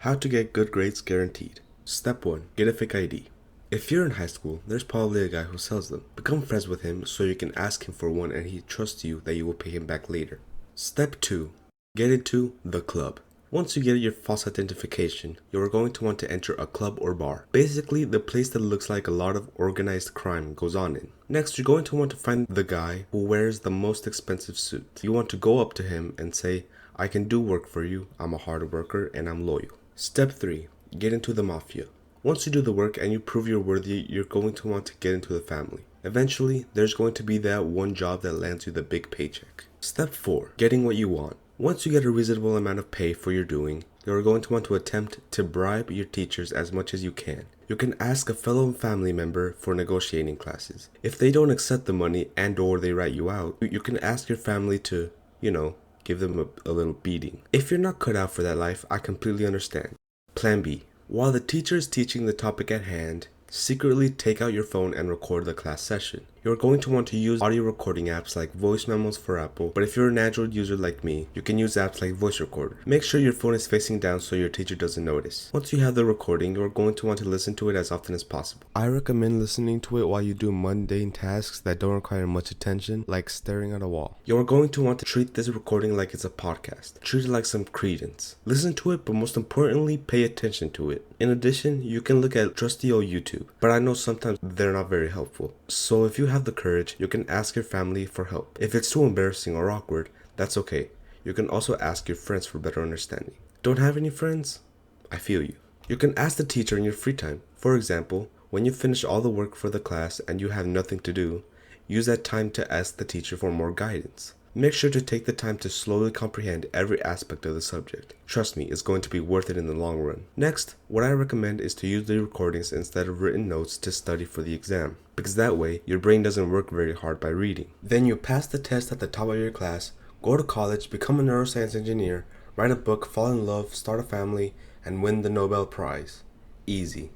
How to get good grades guaranteed. Step 1. Get a fake ID. If you're in high school, there's probably a guy who sells them. Become friends with him so you can ask him for one and he trusts you that you will pay him back later. Step 2. Get into the club. Once you get your false identification, you are going to want to enter a club or bar. Basically, the place that looks like a lot of organized crime goes on in. Next, you're going to want to find the guy who wears the most expensive suit. You want to go up to him and say, "I can do work for you, I'm a hard worker, and I'm loyal." Step 3. Get into the mafia. Once you do the work and you prove you're worthy, you're going to want to get into the family. Eventually, there's going to be that one job that lands you the big paycheck. Step 4. Getting what you want. Once you get a reasonable amount of pay for your doing, you're going to want to attempt to bribe your teachers as much as you can. You can ask a fellow family member for negotiating classes. If they don't accept the money and or they write you out, you can ask your family to, give them a little beating. If you're not cut out for that life, I completely understand. Plan B. While the teacher is teaching the topic at hand, secretly take out your phone and record the class session. You're going to want to use audio recording apps like Voice Memos for Apple, but if you're an Android user like me, you can use apps like Voice Recorder. Make sure your phone is facing down so your teacher doesn't notice. Once you have the recording, you're going to want to listen to it as often as possible. I recommend listening to it while you do mundane tasks that don't require much attention, like staring at a wall. You're going to want to treat this recording like it's a podcast. Treat it like some credence. Listen to it, but most importantly, pay attention to it. In addition, you can look at trusty old YouTube, but I know sometimes they're not very helpful. So if you have the courage, you can ask your family for help. If it's too embarrassing or awkward, that's okay. You can also ask your friends for better understanding. Don't have any friends? I feel you. You can ask the teacher in your free time. For example, when you finish all the work for the class and you have nothing to do, use that time to ask the teacher for more guidance. Make sure to take the time to slowly comprehend every aspect of the subject. Trust me, it's going to be worth it in the long run. Next, what I recommend is to use the recordings instead of written notes to study for the exam, because that way, your brain doesn't work very hard by reading. Then you pass the test at the top of your class, go to college, become a neuroscience engineer, write a book, fall in love, start a family, and win the Nobel Prize. Easy.